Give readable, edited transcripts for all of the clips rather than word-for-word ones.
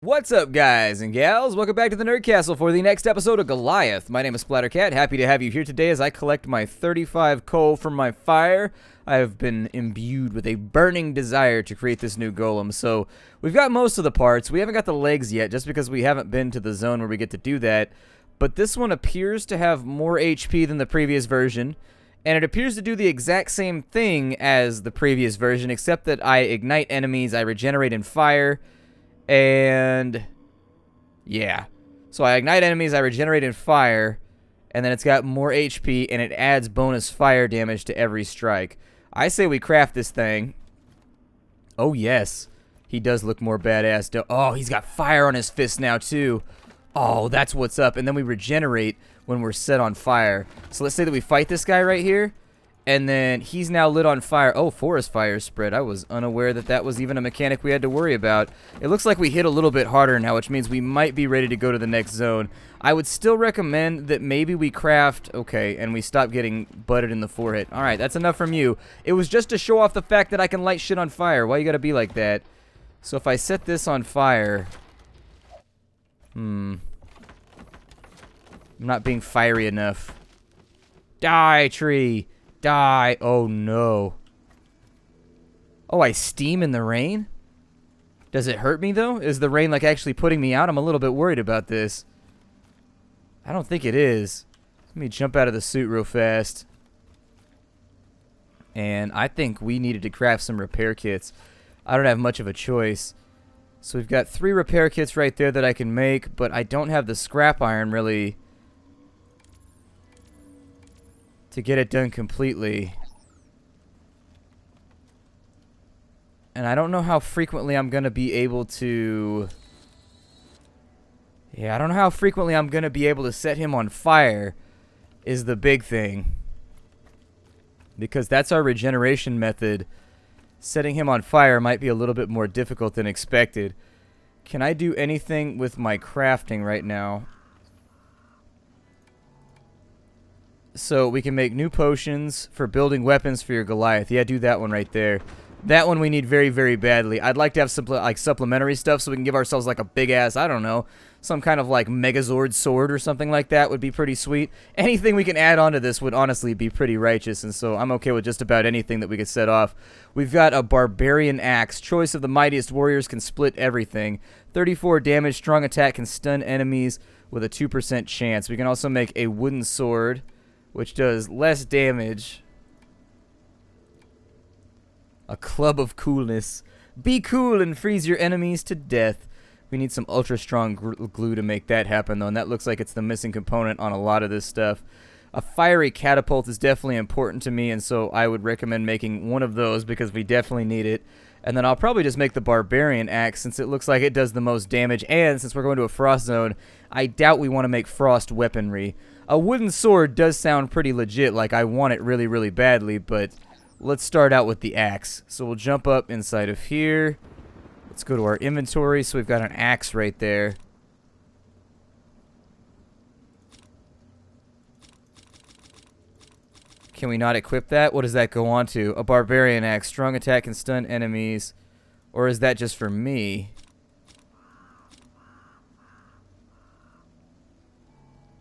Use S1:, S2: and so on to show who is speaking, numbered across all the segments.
S1: What's up, guys and gals? Welcome back to the Nerd Castle for the next episode of Goliath. My name is Splattercat. Happy to have you here today as I collect my 35 coal from my fire. I have been imbued with a burning desire to create this new golem. So we've got most of the parts. We haven't got the legs yet just because we haven't been to the zone where we get to do that. But this one appears to have more HP than the previous version. And it appears to do the exact same thing as the previous version, except that I ignite enemies, I regenerate in fire. And yeah, so I ignite enemies, I regenerate in fire, and then it's got more HP, and it adds bonus fire damage to every strike. I say we craft this thing. Oh yes, he does look more badass. Oh, he's got fire on his fist now too. Oh, that's what's up. And then we regenerate when we're set on fire. So let's say that we fight this guy right here, and then he's now lit on fire. Oh, forest fire spread. I was unaware that that was even a mechanic we had to worry about. It looks like we hit a little bit harder now, which means we might be ready to go to the next zone. I would still recommend that maybe we craft... Okay, and we stop getting butted in the forehead. Alright, that's enough from you. It was just to show off the fact that I can light shit on fire. Why you gotta be like that? So if I set this on fire... I'm not being fiery enough. Die, tree! Die. Oh no. Oh, I steam in the rain? Does it hurt me though? Is the rain like actually putting me out? I'm a little bit worried about this. I don't think it is. Let me jump out of the suit real fast. And I think we needed to craft some repair kits. I don't have much of a choice. So we've got 3 repair kits right there that I can make, but I don't have the scrap iron really to get it done completely. And I don't know how frequently I'm going to be able to... Yeah, I don't know how frequently I'm going to be able to set him on fire is the big thing. Because that's our regeneration method. Setting him on fire might be a little bit more difficult than expected. Can I do anything with my crafting right now? So we can make new potions for building weapons for your Goliath. Yeah, do that one right there. That one we need very, very badly. I'd like to have like supplementary stuff so we can give ourselves like a big ass, I don't know, some kind of like Megazord sword or something like that would be pretty sweet. Anything we can add onto this would honestly be pretty righteous, and so I'm okay with just about anything that we could set off. We've got a barbarian axe. Choice of the mightiest warriors, can split everything. 34 damage, strong attack, can stun enemies with a 2% chance. We can also make a wooden sword, which does less damage. A club of coolness. Be cool and freeze your enemies to death. We need some ultra strong glue to make that happen though, and that looks like it's the missing component on a lot of this stuff. A fiery catapult is definitely important to me, and so I would recommend making one of those because we definitely need it. And then I'll probably just make the barbarian axe since it looks like it does the most damage, and since we're going to a frost zone, I doubt we want to make frost weaponry. A wooden sword does sound pretty legit, like I want it really, really badly, but let's start out with the axe. So we'll jump up inside of here. Let's go to our inventory. So we've got an axe right there. Can we not equip that? What does that go on to? A barbarian axe. Strong attack and stun enemies. Or is that just for me?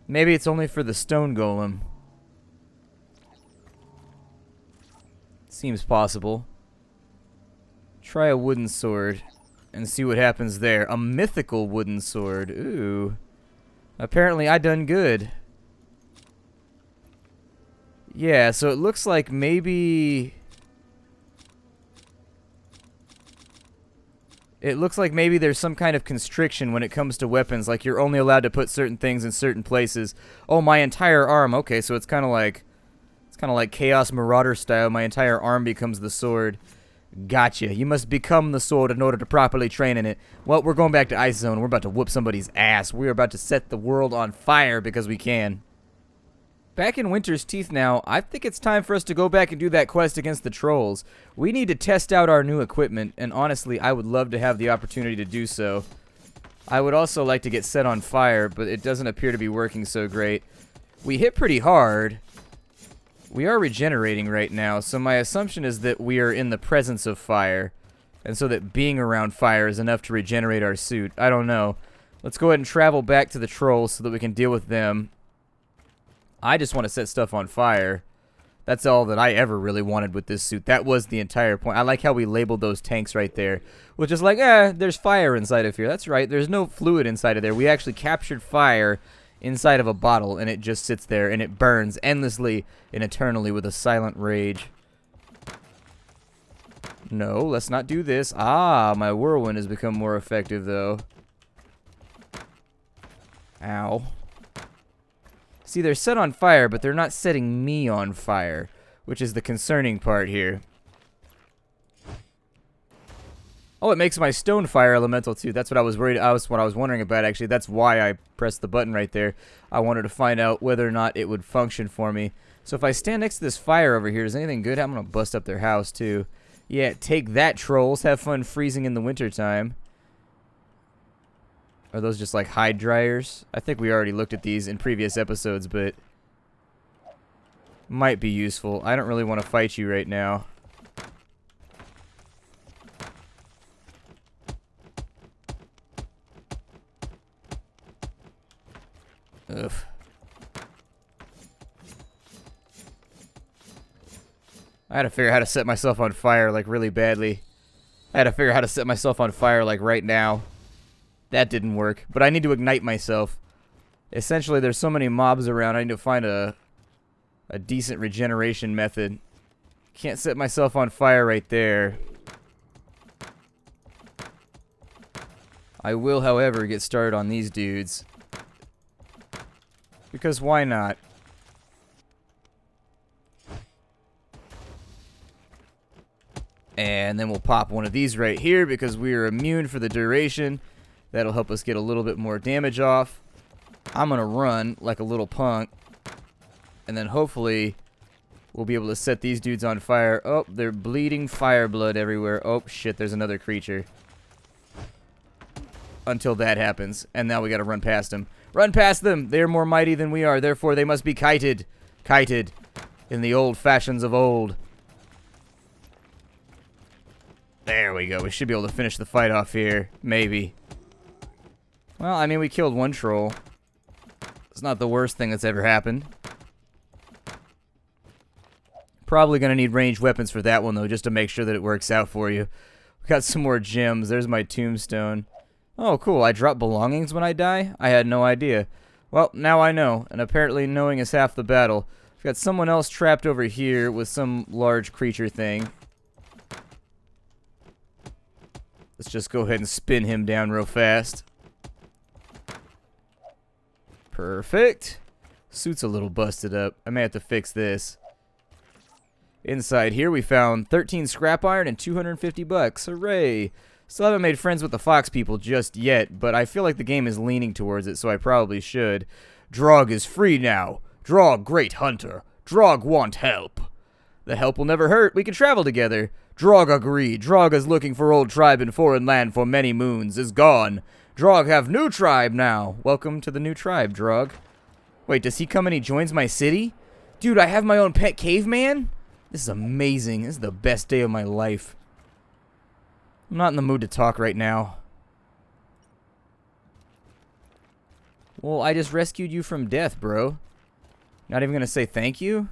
S1: Maybe it's only for the stone golem. Seems possible. Try a wooden sword and see what happens there. A mythical wooden sword. Ooh. Apparently I done good. Yeah, so it looks like maybe... It looks like maybe there's some kind of constriction when it comes to weapons. Like you're only allowed to put certain things in certain places. Oh, my entire arm. Okay, so it's kind of like... It's kind of like Chaos Marauder style. My entire arm becomes the sword. Gotcha. You must become the sword in order to properly train in it. Well, we're going back to Ice Zone. We're about to whoop somebody's ass. We're about to set the world on fire because we can. Back in Winter's Teeth now, I think it's time for us to go back and do that quest against the trolls. We need to test out our new equipment, and honestly, I would love to have the opportunity to do so. I would also like to get set on fire, but it doesn't appear to be working so great. We hit pretty hard. We are regenerating right now, so my assumption is that we are in the presence of fire. And so that being around fire is enough to regenerate our suit. I don't know. Let's go ahead and travel back to the trolls so that we can deal with them. I just want to set stuff on fire. That's all that I ever really wanted with this suit. That was the entire point. I like how we labeled those tanks right there. Which is like, there's fire inside of here. That's right. There's no fluid inside of there. We actually captured fire inside of a bottle, and it just sits there, and it burns endlessly and eternally with a silent rage. No, let's not do this. Ah, my whirlwind has become more effective, though. Ow. See, they're set on fire, but they're not setting me on fire, which is the concerning part here. Oh, it makes my stone fire elemental too. That's what I was what I was wondering about, actually. That's why I pressed the button right there. I wanted to find out whether or not it would function for me. So if I stand next to this fire over here, is anything good? I'm gonna bust up their house too. Yeah, take that, trolls. Have fun freezing in the wintertime. Are those just like hide dryers? I think we already looked at these in previous episodes, but might be useful. I don't really want to fight you right now. Ugh. I had to figure out how to set myself on fire, like, really badly. I had to figure out how to set myself on fire, like, right now. That didn't work, but I need to ignite myself. Essentially, there's so many mobs around, I need to find a decent regeneration method. Can't set myself on fire right there. I will, however, get started on these dudes. Because why not? And then we'll pop one of these right here because we are immune for the duration. That'll help us get a little bit more damage off. I'm going to run like a little punk. And then hopefully we'll be able to set these dudes on fire. Oh, they're bleeding fire blood everywhere. Oh, shit, there's another creature. Until that happens. And now we got to run past them. Run past them! They are more mighty than we are. Therefore, they must be kited. Kited. In the old fashions of old. There we go. We should be able to finish the fight off here. Maybe. Well, I mean, we killed one troll. It's not the worst thing that's ever happened. Probably going to need ranged weapons for that one, though, just to make sure that it works out for you. We got some more gems. There's my tombstone. Oh, cool. I drop belongings when I die? I had no idea. Well, now I know, and apparently knowing is half the battle. We've got someone else trapped over here with some large creature thing. Let's just go ahead and spin him down real fast. Perfect. Suit's a little busted up. I may have to fix this. Inside here we found 13 scrap iron and 250 bucks. Hooray! Still haven't made friends with the fox people just yet, but I feel like the game is leaning towards it, so I probably should. Drog is free now. Drog great hunter. Drog want help. The help will never hurt. We can travel together. Drog agree. Drog is looking for old tribe in foreign land for many moons. Is gone. Drog have new tribe now. Welcome to the new tribe, Drog. Wait, does he come and he joins my city? Dude, I have my own pet caveman? This is amazing. This is the best day of my life. I'm not in the mood to talk right now. Well, I just rescued you from death, bro. Not even gonna say thank you?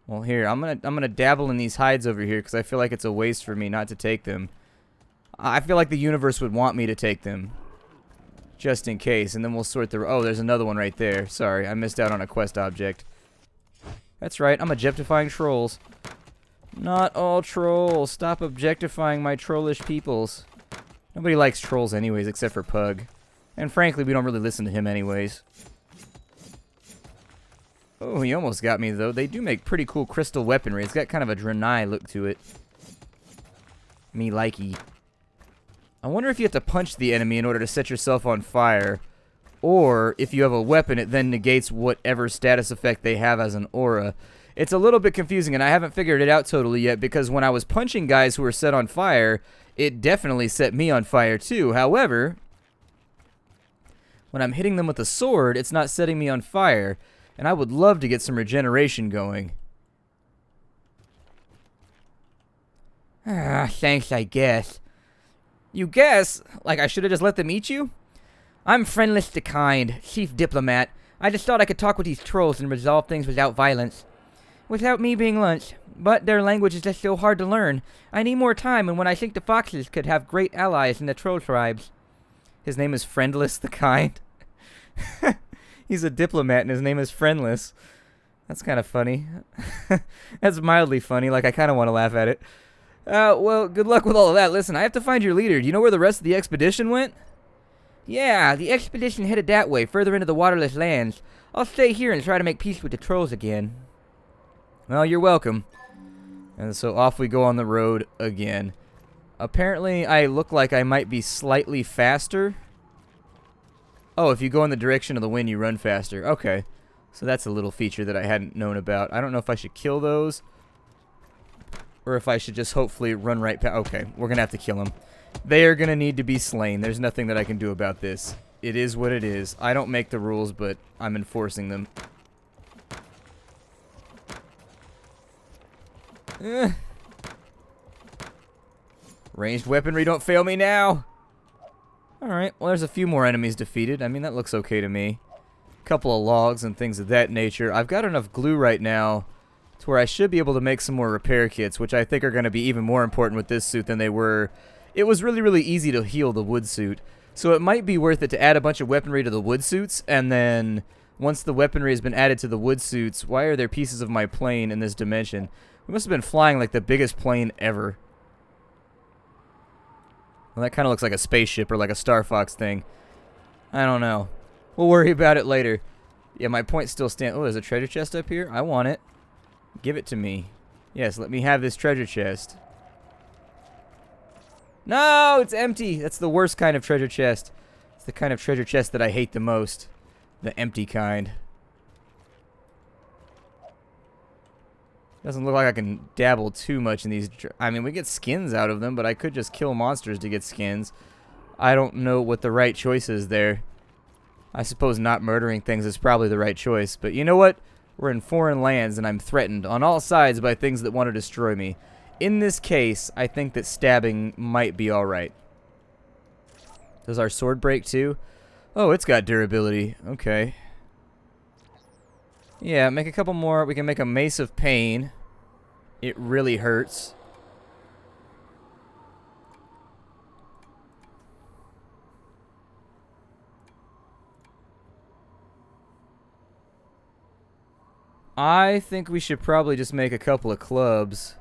S1: Well, here, I'm gonna dabble in these hides over here because I feel like it's a waste for me not to take them. I feel like the universe would want me to take them. Just in case, and then we'll sort through. Oh, there's another one right there. Sorry, I missed out on a quest object. That's right, I'm objectifying trolls. Not all trolls. Stop objectifying my trollish peoples. Nobody likes trolls anyways, except for Pug. And frankly, we don't really listen to him anyways. Oh, he almost got me, though. They do make pretty cool crystal weaponry. It's got kind of a Draenei look to it. Me likey. I wonder if you have to punch the enemy in order to set yourself on fire. Or, if you have a weapon, it then negates whatever status effect they have as an aura. It's a little bit confusing, and I haven't figured it out totally yet, because when I was punching guys who were set on fire, it definitely set me on fire too. However, when I'm hitting them with a sword, it's not setting me on fire, and I would love to get some regeneration going. Ah, thanks, I guess. You guess? Like I should have just let them eat you? I'm Friendless the Kind, chief diplomat. I just thought I could talk with these trolls and resolve things without violence. Without me being lunch. But their language is just so hard to learn. I need more time, and when I think the foxes could have great allies in the troll tribes. His name is Friendless the Kind. He's a diplomat, and his name is Friendless. That's kind of funny. That's mildly funny. Like, I kind of want to laugh at it. Well, good luck with all of that. Listen, I have to find your leader. Do you know where the rest of the expedition went? Yeah, the expedition headed that way, further into the waterless lands. I'll stay here and try to make peace with the trolls again. Well, you're welcome. And so off we go on the road again. Apparently, I look like I might be slightly faster. Oh, if you go in the direction of the wind, you run faster. Okay. So that's a little feature that I hadn't known about. I don't know if I should kill those, or if I should just hopefully run right past. Okay, we're going to have to kill them. They are going to need to be slain. There's nothing that I can do about this. It is what it is. I don't make the rules, but I'm enforcing them. Ranged weaponry, don't fail me now. Alright, well, there's a few more enemies defeated. I mean, that looks okay to me. Couple of logs and things of that nature. I've got enough glue right now to where I should be able to make some more repair kits, which I think are going to be even more important with this suit than they were. It was really, really easy to heal the wood suit, so it might be worth it to add a bunch of weaponry to the wood suits, and then once the weaponry has been added to the wood suits, why are there pieces of my plane in this dimension? We must have been flying like the biggest plane ever. Well, that kind of looks like a spaceship or like a Star Fox thing. I don't know. We'll worry about it later. Yeah, my point still stands. Oh, there's a treasure chest up here? I want it. Give it to me. Yes, let me have this treasure chest. No, it's empty. That's the worst kind of treasure chest. It's the kind of treasure chest that I hate the most. The empty kind. Doesn't look like I can dabble too much in these. I mean, we get skins out of them, but I could just kill monsters to get skins. I don't know what the right choice is there. I suppose not murdering things is probably the right choice, but you know what? We're in foreign lands, and I'm threatened on all sides by things that want to destroy me. In this case, I think that stabbing might be alright. Does our sword break too? Oh, it's got durability. Okay. Yeah, make a couple more. We can make a Mace of Pain. It really hurts. I think we should probably just make a couple of clubs.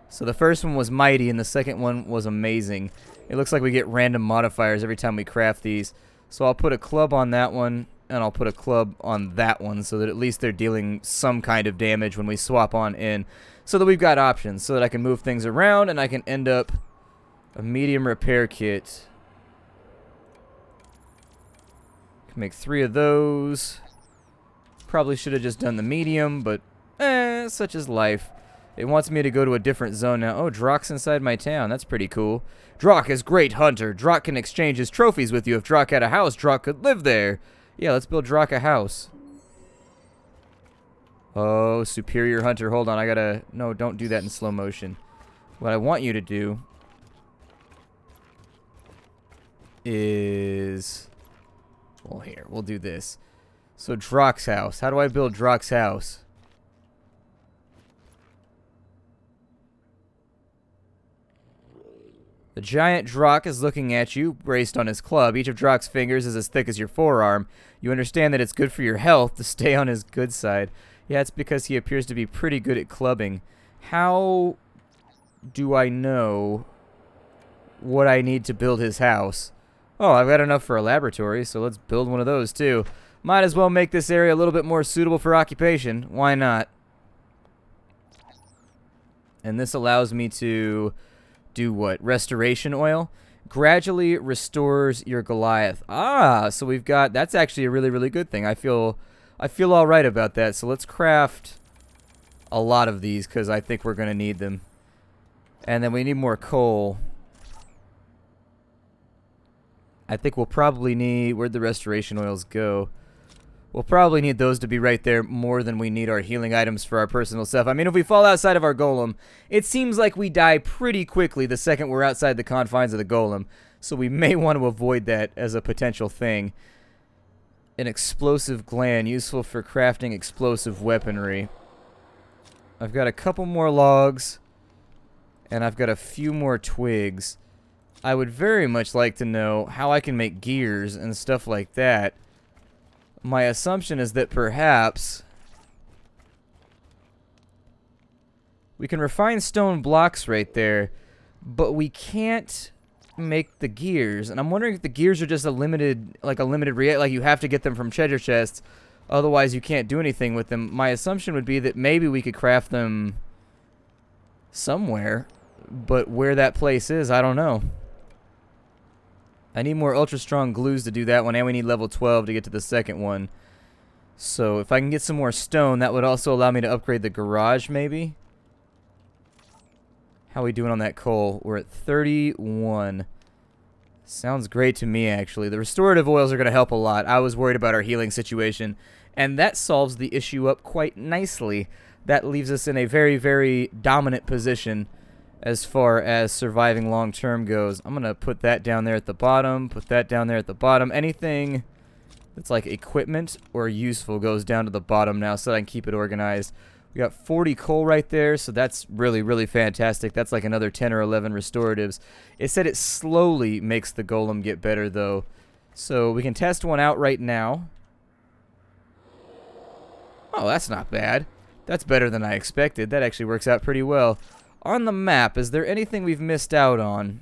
S1: So the first one was mighty and the second one was amazing. It looks like we get random modifiers every time we craft these. So I'll put a club on that one and I'll put a club on that one so that at least they're dealing some kind of damage when we swap on in. So that we've got options so that I can move things around and I can end up a medium repair kit. Can make 3 of those. Probably should have just done the medium, but such is life. It wants me to go to a different zone now. Oh, Drock's inside my town. That's pretty cool. Drock is great hunter. Drock can exchange his trophies with you. If Drock had a house, Drock could live there. Yeah, let's build Drock a house. Oh, superior hunter. Hold on, I gotta... No, don't do that in slow motion. What I want you to do is... Well, here, we'll do this. So, Drock's house. How do I build Drock's house? The giant Drock is looking at you, braced on his club. Each of Drock's fingers is as thick as your forearm. You understand that it's good for your health to stay on his good side. Yeah, it's because he appears to be pretty good at clubbing. How do I know what I need to build his house? Oh, I've got enough for a laboratory, so let's build one of those too. Might as well make this area a little bit more suitable for occupation. Why not? And this allows me to do what? Restoration oil? Gradually restores your Goliath. Ah, so we've got... That's actually a really, really good thing. I feel all right about that. So let's craft a lot of these because I think we're going to need them. And then we need more coal. I think we'll probably need... Where'd the restoration oils go? We'll probably need those to be right there more than we need our healing items for our personal stuff. I mean, if we fall outside of our golem, it seems like we die pretty quickly the second we're outside the confines of the golem. So we may want to avoid that as a potential thing. An explosive gland, useful for crafting explosive weaponry. I've got a couple more logs, and I've got a few more twigs. I would very much like to know how I can make gears and stuff like that. My assumption is that perhaps we can refine stone blocks right there, but we can't make the gears. And I'm wondering if the gears are just a limited like you have to get them from treasure chests, otherwise you can't do anything with them. My assumption would be that maybe we could craft them somewhere, but where that place is, I don't know. I need more ultra strong glues to do that one, and we need level 12 to get to the second one. So if I can get some more stone, that would also allow me to upgrade the garage, maybe. How are we doing on that coal? We're at 31. Sounds great to me, actually. The restorative oils are going to help a lot. I was worried about our healing situation, and that solves the issue up quite nicely. That leaves us in a very, very dominant position as far as surviving long-term goes. I'm going to put that down there at the bottom, put that down there at the bottom. Anything that's like equipment or useful goes down to the bottom now so that I can keep it organized. We got 40 coal right there, so that's really, really fantastic. That's like another 10 or 11 restoratives. It said it slowly makes the golem get better, though. So we can test one out right now. Oh, that's not bad. That's better than I expected. That actually works out pretty well. On the map, is there anything we've missed out on?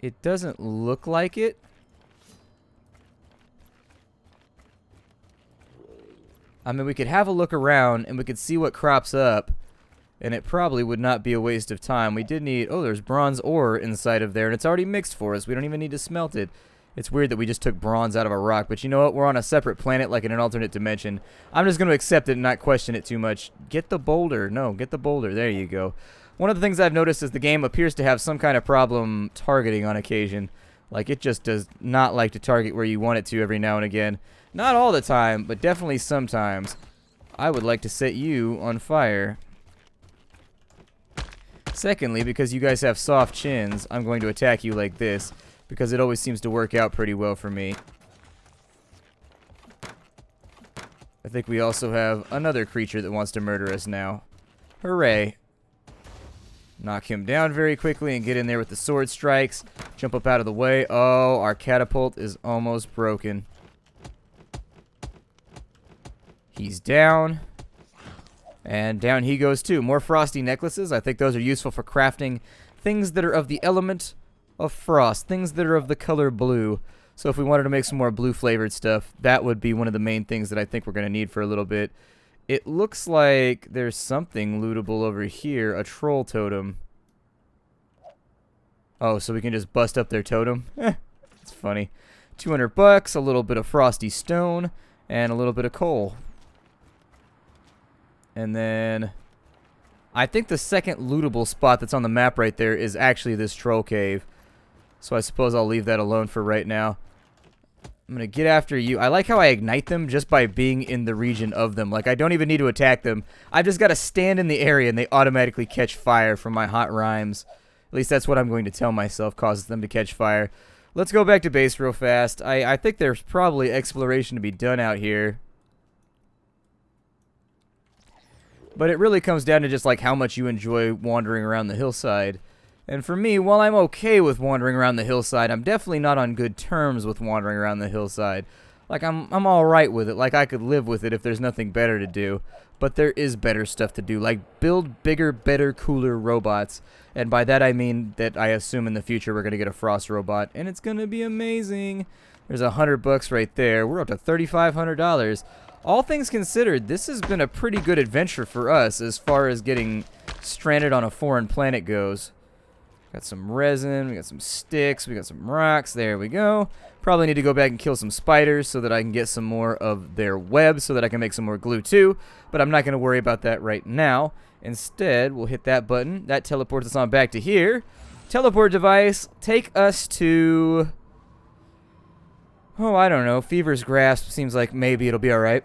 S1: It doesn't look like it. I mean, we could have a look around and we could see what crops up, and it probably would not be a waste of time. We did need... Oh, there's bronze ore inside of there, and it's already mixed for us. We don't even need to smelt it. It's weird that we just took bronze out of a rock, but you know what? We're on a separate planet, like in an alternate dimension. I'm just going to accept it and not question it too much. Get the boulder. No, get the boulder. There you go. One of the things I've noticed is the game appears to have some kind of problem targeting on occasion. Like, it just does not like to target where you want it to every now and again. Not all the time, but definitely sometimes. I would like to set you on fire. Secondly, because you guys have soft chins, I'm going to attack you like this, because it always seems to work out pretty well for me. I think we also have another creature that wants to murder us now. Hooray. Knock him down very quickly and get in there with the sword strikes. Jump up out of the way. Oh, our catapult is almost broken. He's down. And down he goes too. More frosty necklaces. I think those are useful for crafting things that are of the element of frost. Things that are of the color blue. So if we wanted to make some more blue flavored stuff, that would be one of the main things that I think we're going to need for a little bit. It looks like there's something lootable over here. A troll totem. Oh, so we can just bust up their totem? It's funny. 200 bucks, a little bit of frosty stone, and a little bit of coal. And then I think the second lootable spot that's on the map right there is actually this troll cave. So I suppose I'll leave that alone for right now. I'm going to get after you. I like how I ignite them just by being in the region of them. Like, I don't even need to attack them. I've just got to stand in the area and they automatically catch fire from my hot rhymes. At least that's what I'm going to tell myself causes them to catch fire. Let's go back to base real fast. I think there's probably exploration to be done out here. But it really comes down to just like how much you enjoy wandering around the hillside. And for me, while I'm okay with wandering around the hillside, I'm definitely not on good terms with wandering around the hillside. Like, I'm alright with it. Like, I could live with it if there's nothing better to do. But there is better stuff to do. Like, build bigger, better, cooler robots. And by that I mean that I assume in the future we're going to get a frost robot. And it's going to be amazing. There's 100 bucks right there. We're up to $3,500. All things considered, this has been a pretty good adventure for us as far as getting stranded on a foreign planet goes. Got some resin, we got some sticks, we got some rocks, there we go. Probably need to go back and kill some spiders so that I can get some more of their webs so that I can make some more glue too. But I'm not going to worry about that right now. Instead, we'll hit that button. That teleports us on back to here. Teleport device, take us to... Oh, I don't know. Fever's Grasp seems like maybe it'll be alright.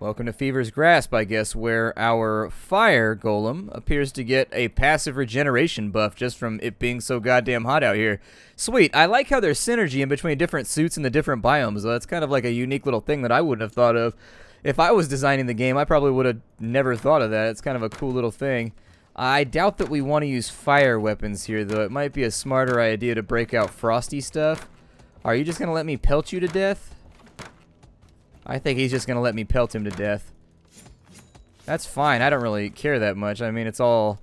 S1: Welcome to Fever's Grasp, I guess, where our fire golem appears to get a passive regeneration buff just from it being so goddamn hot out here. Sweet. I like how there's synergy in between different suits and the different biomes, though. That's kind of like a unique little thing that I wouldn't have thought of. If I was designing the game, I probably would have never thought of that. It's kind of a cool little thing. I doubt that we want to use fire weapons here, though. It might be a smarter idea to break out frosty stuff. Are you just going to let me pelt you to death? I think he's just going to let me pelt him to death. That's fine. I don't really care that much. I mean, it's all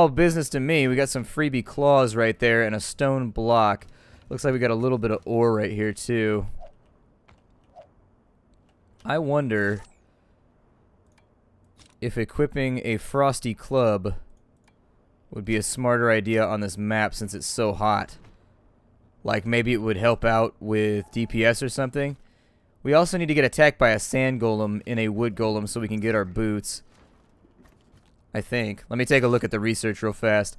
S1: business to me. We got some freebie claws right there and a stone block. Looks like we got a little bit of ore right here, too. I wonder if equipping a frosty club would be a smarter idea on this map since it's so hot. Like, maybe it would help out with DPS or something. We also need to get attacked by a sand golem in a wood golem so we can get our boots. I think. Let me take a look at the research real fast.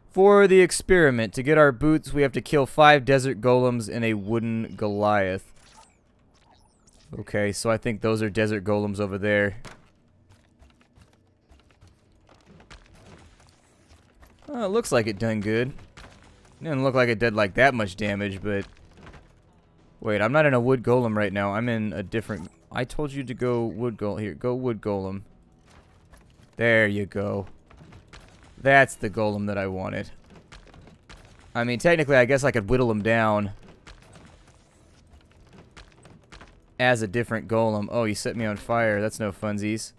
S1: For the experiment, to get our boots, we have to kill 5 desert golems in a wooden Goliath. Okay, so I think those are desert golems over there. Oh, it looks like it done good. It didn't look like it did like that much damage, but... Wait, I'm not in a wood golem right now. I'm in a different... I told you to go wood golem. Here, go wood golem. There you go. That's the golem that I wanted. I mean, technically, I guess I could whittle him down as a different golem. Oh, you set me on fire. That's no funsies.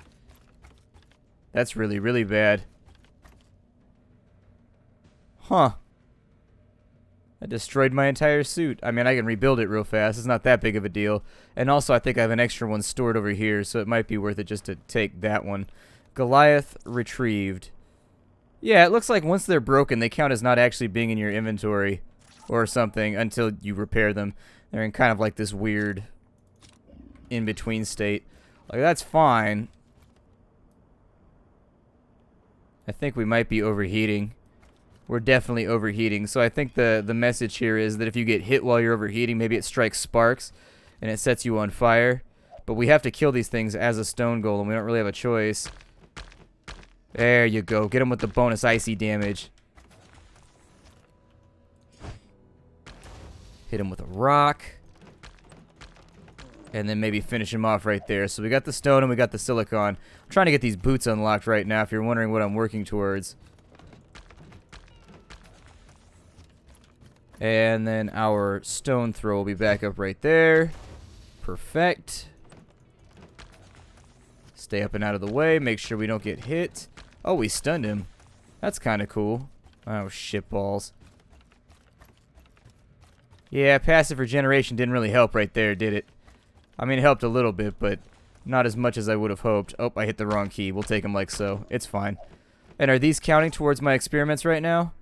S1: That's really, really bad. Huh. I destroyed my entire suit. I mean, I can rebuild it real fast. It's not that big of a deal. And also, I think I have an extra one stored over here, so it might be worth it just to take that one. Goliath retrieved. Yeah, it looks like once they're broken, they count as not actually being in your inventory or something until you repair them. They're in kind of like this weird in-between state. Like, that's fine. I think we might be overheating. We're definitely overheating. So I think the message here is that if you get hit while you're overheating, maybe it strikes sparks and it sets you on fire. But we have to kill these things as a stone golem. We don't really have a choice. There you go. Get him with the bonus icy damage. Hit him with a rock. And then maybe finish him off right there. So we got the stone and we got the silicon. I'm trying to get these boots unlocked right now if you're wondering what I'm working towards. And then our stone throw will be back up right there. Perfect. Stay up and out of the way. Make sure we don't get hit. Oh, we stunned him. That's kind of cool. Oh, shitballs. Yeah, passive regeneration didn't really help right there, did it? I mean, it helped a little bit, but not as much as I would have hoped. Oh, I hit the wrong key. We'll take them like so. It's fine. And are these counting towards my experiments right now?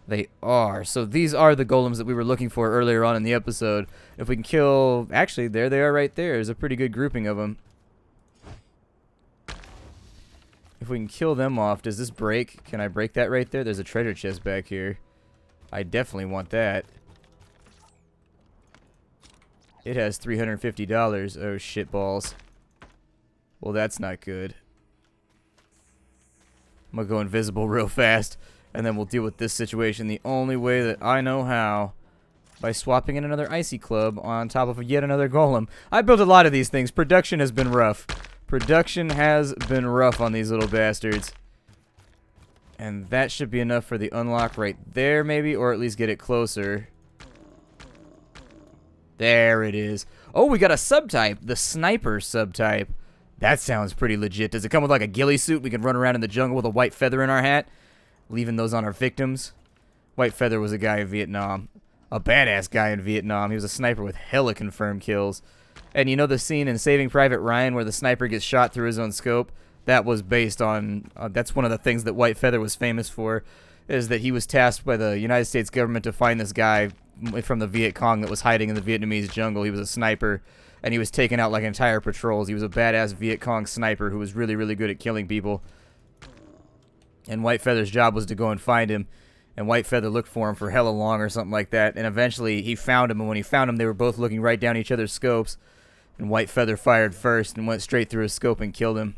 S1: They are. So these are the golems that we were looking for earlier on in the episode. If we can kill... Actually, there they are right there. There's a pretty good grouping of them. If we can kill them off, does this break? Can I break that right there? There's a treasure chest back here. I definitely want that. It has $350. Oh, shitballs. Well, that's not good. I'm gonna go invisible real fast. And then we'll deal with this situation the only way that I know how. By swapping in another icy club on top of yet another golem. I built a lot of these things. Production has been rough. Production has been rough on these little bastards. And that should be enough for the unlock right there, maybe. Or at least get it closer. There it is. Oh, we got a subtype. The sniper subtype. That sounds pretty legit. Does it come with like a ghillie suit? We can run around in the jungle with a white feather in our hat? Leaving those on our victims. White Feather was a guy in Vietnam. A badass guy in Vietnam. He was a sniper with hella confirmed kills. And you know the scene in Saving Private Ryan where the sniper gets shot through his own scope? That was based on... that's one of the things that White Feather was famous for. Is that he was tasked by the United States government to find this guy from the Viet Cong that was hiding in the Vietnamese jungle. He was a sniper. And he was taking out like entire patrols. He was a badass Viet Cong sniper who was really, really good at killing people. And White Feather's job was to go and find him And Whitefeather looked for him for hella long or something like that. And eventually he found him. And when he found him, they were both looking right down each other's scopes. And Whitefeather fired first and went straight through his scope and killed him.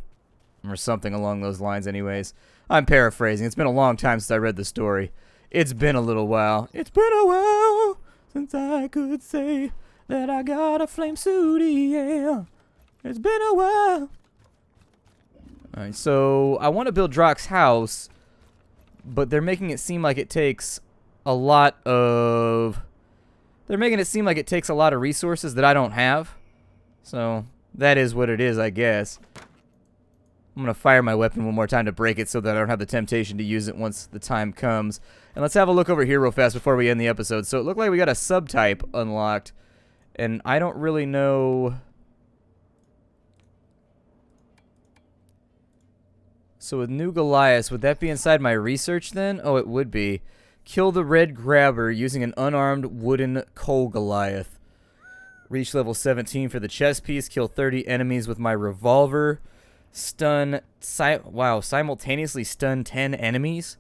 S1: Or something along those lines anyways. I'm paraphrasing. It's been a long time since I read the story. It's been a little while. It's been a while since I could say that I got a flame suit, yeah. It's been a while. Alright, so I want to build Drock's house, but they're making it seem like it takes a lot of... They're making it seem like it takes a lot of resources that I don't have. So, that is what it is, I guess. I'm going to fire my weapon one more time to break it so that I don't have the temptation to use it once the time comes. And let's have a look over here real fast before we end the episode. So it looked like we got a subtype unlocked. And I don't really know... So with new Goliath, would that be inside my research then? Oh, it would be. Kill the red grabber using an unarmed wooden coal Goliath. Reach level 17 for the chest piece. Kill 30 enemies with my revolver. Stun... simultaneously stun 10 enemies?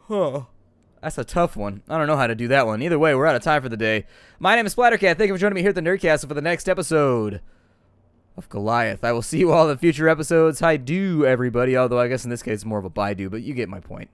S1: Huh. That's a tough one. I don't know how to do that one. Either way, we're out of time for the day. My name is Splattercat. Thank you for joining me here at the Nerdcastle for the next episode of Goliath. I will see you all in future episodes. Hi do, everybody. Although I guess in this case it's more of a bye do, but you get my point.